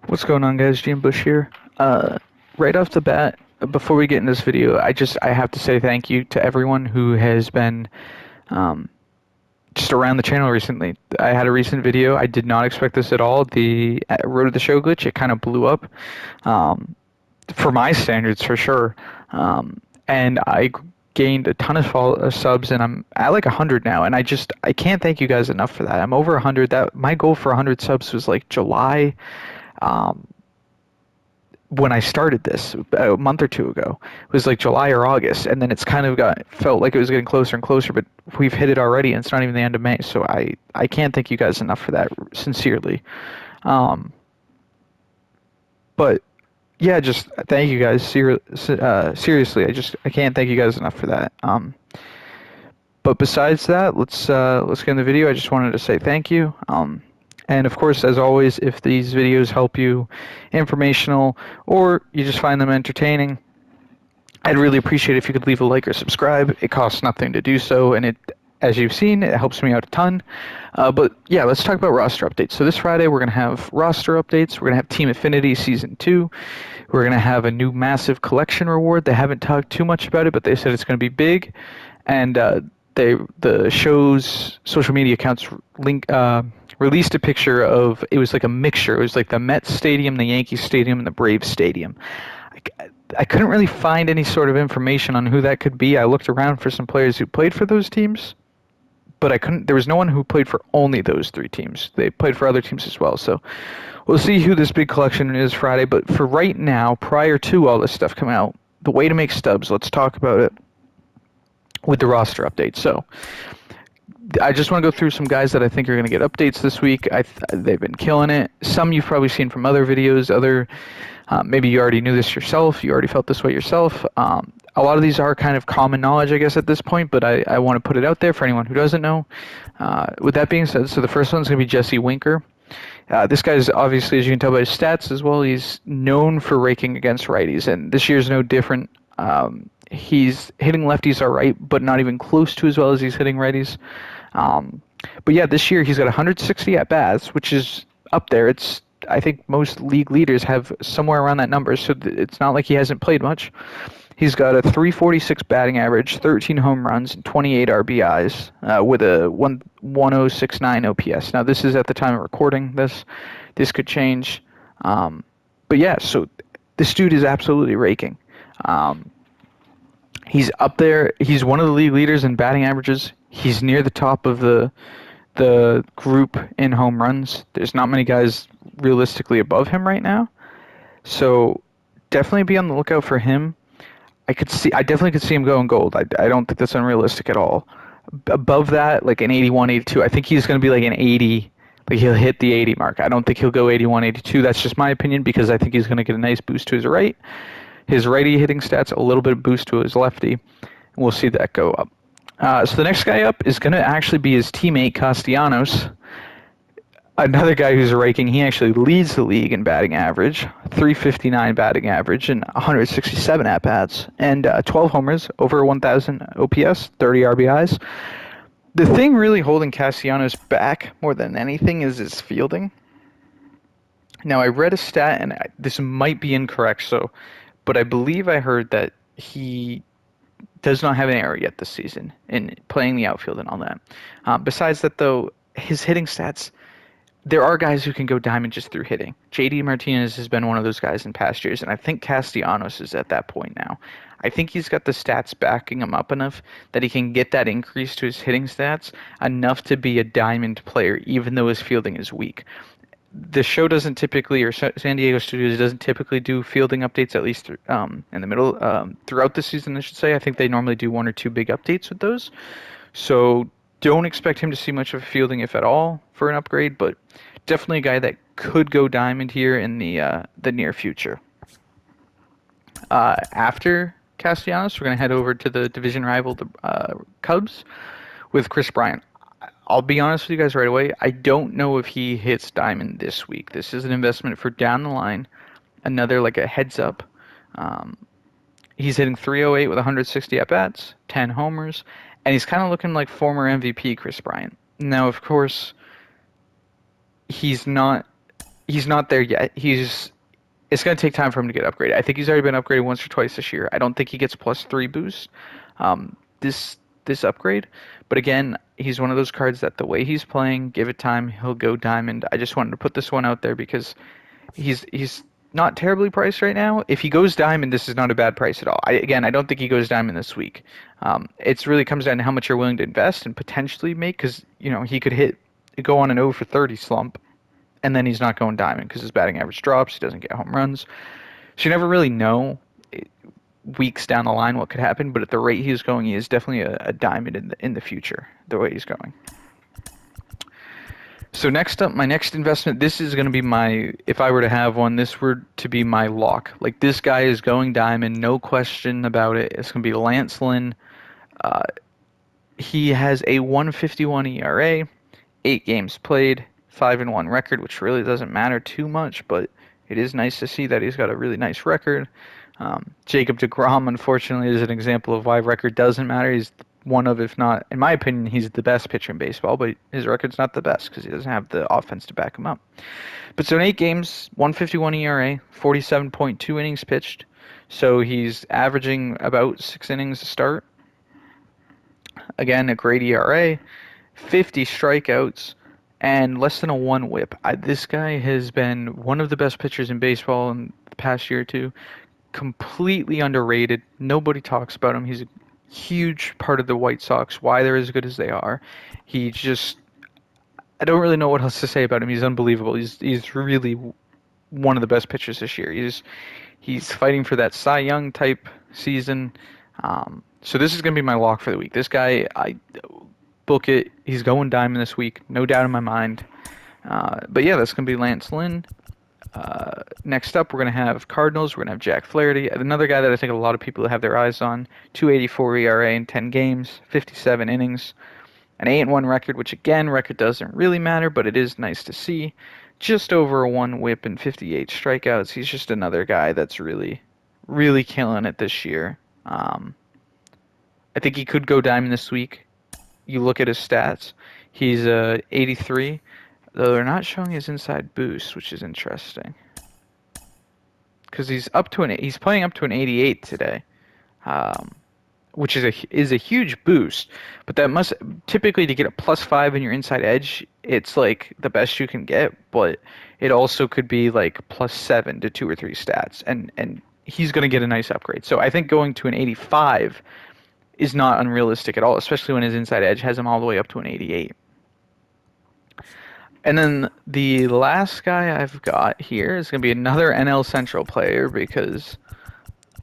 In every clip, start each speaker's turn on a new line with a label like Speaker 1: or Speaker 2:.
Speaker 1: What's going on, guys? Gene Bush here. Right off the bat, before we get in this video, I have to say thank you to everyone who has been um, just around the channel recently. I had a recent video. I did not expect this at all. The Road to the Show glitch, it kind of blew up, um, for my standards, for sure. And I gained a ton of subs, and I'm at like 100 now. And I can't thank you guys enough for that. I'm over 100. That my goal for 100 subs was like July. Um, when I started this a month or two ago. It was like July or August, and then it's kind of felt like it was getting closer and closer, but we've hit it already, and it's not even the end of May. So I can't thank you guys enough for that, sincerely. Um, but yeah, just thank you guys. Seriously, I can't thank you guys enough for that. But besides that, let's get in the video. I just wanted to say thank you. And of course, as always, if these videos help you, informational, or you just find them entertaining, I'd really appreciate it if you could leave a like or subscribe. It costs nothing to do so, and as you've seen, it helps me out a ton. But yeah, let's talk about roster updates. So this Friday, we're going to have roster updates. We're going to have Team Affinity Season 2. We're going to have a new massive collection reward. They haven't talked too much about it, but they said it's going to be big. And the show's social media accounts released a picture of, it was like a mixture. It was like the Mets Stadium, the Yankees Stadium, and the Braves Stadium. I couldn't really find any sort of information on who that could be. I looked around for some players who played for those teams, but I couldn't. There was no one who played for only those three teams. They played for other teams as well. So we'll see who this big collection is Friday. But for right now, prior to all this stuff coming out, the way to make stubs, let's talk about it with the roster update. So I just want to go through some guys that I think are going to get updates this week. They've been killing it. Some you've probably seen from other videos. Maybe you already knew this yourself. You already felt this way yourself. A lot of these are kind of common knowledge, I guess, at this point, but I want to put it out there for anyone who doesn't know. With that being said, so the first one's going to be Jesse Winker. This guy's obviously, as you can tell by his stats as well, he's known for raking against righties, and this year's no different. He's hitting lefties all right, but not even close to as well as he's hitting righties. But yeah, this year he's got 160 at-bats, which is up there. I think most league leaders have somewhere around that number, so it's not like he hasn't played much. He's got a 346 batting average, 13 home runs, and 28 RBIs, with a 1069 OPS. Now, this is at the time of recording this. This could change. But yeah, so this dude is absolutely raking. He's up there. He's one of the league leaders in batting averages. He's near the top of the group in home runs. There's not many guys realistically above him right now. So definitely be on the lookout for him. I definitely could see him going gold. I don't think that's unrealistic at all. Above that, like an 81, 82, I think he's going to be like an 80. Like he'll hit the 80 mark. I don't think he'll go 81, 82. That's just my opinion because I think he's going to get a nice boost to his right. His righty hitting stats, a little bit of boost to his lefty. We'll see that go up. So the next guy up is going to actually be his teammate, Castellanos. Another guy who's raking. He actually leads the league in batting average, 359 batting average, and 167 at-bats, and 12 homers, over 1,000 OPS, 30 RBIs. The thing really holding Castellanos back more than anything is his fielding. Now, I read a stat, and this might be incorrect, but I believe I heard that he does not have an error yet this season in playing the outfield and all that. Besides that, though, his hitting stats, there are guys who can go diamond just through hitting. JD Martinez has been one of those guys in past years, and I think Castellanos is at that point now. I think he's got the stats backing him up enough that he can get that increase to his hitting stats enough to be a diamond player, even though his fielding is weak. The show doesn't typically, or San Diego Studios doesn't typically do fielding updates, at least in the middle, throughout the season, I should say. I think they normally do one or two big updates with those. So don't expect him to see much of fielding, if at all, for an upgrade, but definitely a guy that could go diamond here in the near future. After Castellanos, we're going to head over to the division rival, the Cubs, with Kris Bryant. I'll be honest with you guys right away. I don't know if he hits diamond this week. This is an investment for down the line. Another like a heads up. He's hitting 308 with 160 at-bats, 10 homers, and he's kind of looking like former MVP Kris Bryant. Now, of course, he's not he's not there yet. It's going to take time for him to get upgraded. I think he's already been upgraded once or twice this year. I don't think he gets +3 boost this upgrade. But again, he's one of those cards that the way he's playing, give it time, he'll go diamond. I just wanted to put this one out there because he's not terribly priced right now. If he goes diamond, this is not a bad price at all. I don't think he goes diamond this week. It really comes down to how much you're willing to invest and potentially make, because he could go on an 0 for 30 slump, and then he's not going diamond because his batting average drops. He doesn't get home runs. So you never really know weeks down the line what could happen. But at the rate he's going, he is definitely a diamond in the future. The way he's going. So next up, my next investment. This is going to be if I were to have one, this were to be my lock. Like, this guy is going diamond, no question about it. It's going to be Lynn. He has a 151 ERA, 8 games played, 5-1 record, which really doesn't matter too much, but it is nice to see that he's got a really nice record. Jacob deGrom, unfortunately, is an example of why record doesn't matter. He's one of, if not, in my opinion, he's the best pitcher in baseball, but his record's not the best because he doesn't have the offense to back him up. But so in 8 games, 151 ERA, 47.2 innings pitched, so he's averaging about 6 innings a start. Again, a great ERA, 50 strikeouts, and less than a 1 whip. This guy has been one of the best pitchers in baseball in the past year or two. Completely underrated. Nobody talks about him. He's a huge part of the White Sox, why they're as good as they are. I don't really know what else to say about him. He's unbelievable. He's really one of the best pitchers this year. He's fighting for that Cy Young type season. So this is going to be my lock for the week. This guy, I book it. He's going diamond this week, no doubt in my mind. But yeah, that's going to be Lynn. Next up, we're going to have Cardinals. We're going to have Jack Flaherty, another guy that I think a lot of people have their eyes on. 284 ERA in 10 games, 57 innings, an 8-1 record, which again, record doesn't really matter, but it is nice to see. Just over a 1 whip and 58 strikeouts. He's just another guy that's really, really killing it this year. I think he could go diamond this week. You look at his stats. He's 83. Though they're not showing his inside boost, which is interesting. Because he's playing up to an 88 today, which is a huge boost. But that must typically, to get a +5 in your inside edge, it's like the best you can get. But it also could be like +7 to 2 or 3 stats, and he's going to get a nice upgrade. So I think going to an 85 is not unrealistic at all, especially when his inside edge has him all the way up to an 88. And then the last guy I've got here is going to be another NL Central player because,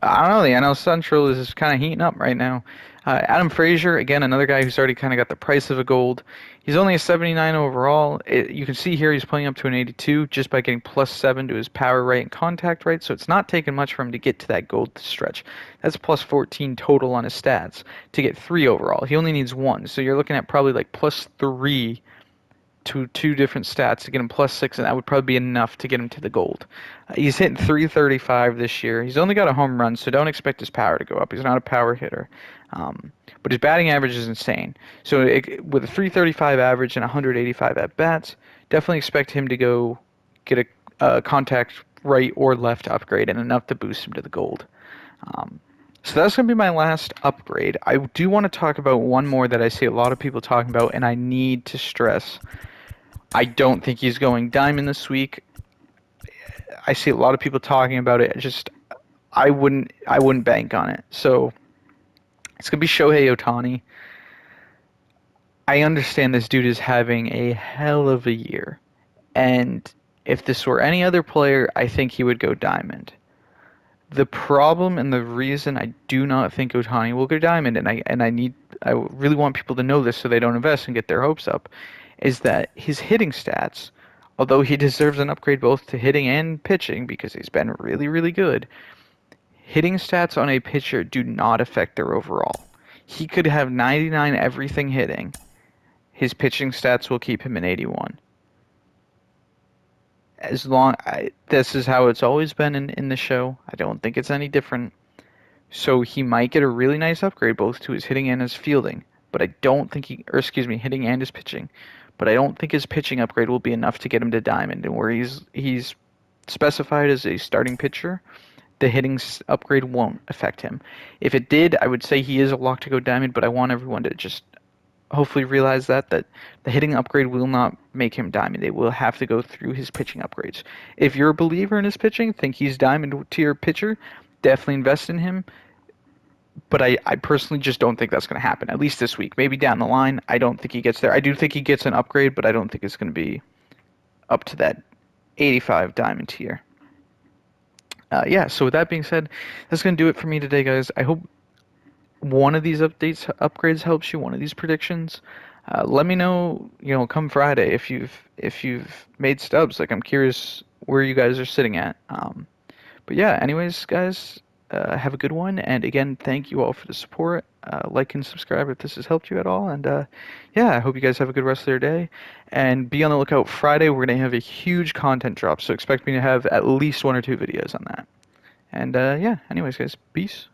Speaker 1: I don't know, the NL Central is kind of heating up right now. Adam Frazier, again, another guy who's already kind of got the price of a gold. He's only a 79 overall. You can see here he's playing up to an 82 just by getting +7 to his power rate and contact rate, so it's not taking much for him to get to that gold stretch. That's +14 total on his stats to get 3 overall. He only needs 1, so you're looking at probably like +3 to 2 different stats to get him +6, and that would probably be enough to get him to the gold. He's hitting .335 this year. He's only got a home run, so don't expect his power to go up. He's not a power hitter. But his batting average is insane. So with a .335 average and 185 at-bats, definitely expect him to go get a contact right or left upgrade and enough to boost him to the gold. So that's going to be my last upgrade. I do want to talk about one more that I see a lot of people talking about, and I need to stress. I don't think he's going diamond this week. I see a lot of people talking about it. I wouldn't bank on it. So it's going to be Shohei Ohtani. I understand this dude is having a hell of a year. And if this were any other player, I think he would go diamond. The problem and the reason I do not think Ohtani will go diamond, and I really want people to know this so they don't invest and get their hopes up, is that his hitting stats, although he deserves an upgrade both to hitting and pitching because he's been really, really good, hitting stats on a pitcher do not affect their overall. He could have 99 everything hitting. His pitching stats will keep him in 81. This is how it's always been in the show. I don't think it's any different. So he might get a really nice upgrade both to his hitting and his fielding, but I don't think hitting and his pitching. but I don't think his pitching upgrade will be enough to get him to diamond. And where he's specified as a starting pitcher, the hitting upgrade won't affect him. If it did, I would say he is a lock to go diamond, but I want everyone to just hopefully realize that the hitting upgrade will not make him diamond. It will have to go through his pitching upgrades. If you're a believer in his pitching, think he's diamond tier pitcher, definitely invest in him. But I personally just don't think that's going to happen, at least this week. Maybe down the line, I don't think he gets there. I do think he gets an upgrade, but I don't think it's going to be up to that 85 diamond tier. Yeah, so with that being said, that's going to do it for me today, guys. I hope one of these upgrades helps you, one of these predictions. Let me know, come Friday if you've made stubs. Like, I'm curious where you guys are sitting at. But yeah, anyways, guys, have a good one. And again, thank you all for the support. Like and subscribe if this has helped you at all. And yeah, I hope you guys have a good rest of their day. And be on the lookout. Friday, we're going to have a huge content drop. So expect me to have at least 1 or 2 videos on that. And yeah, anyways, guys, peace.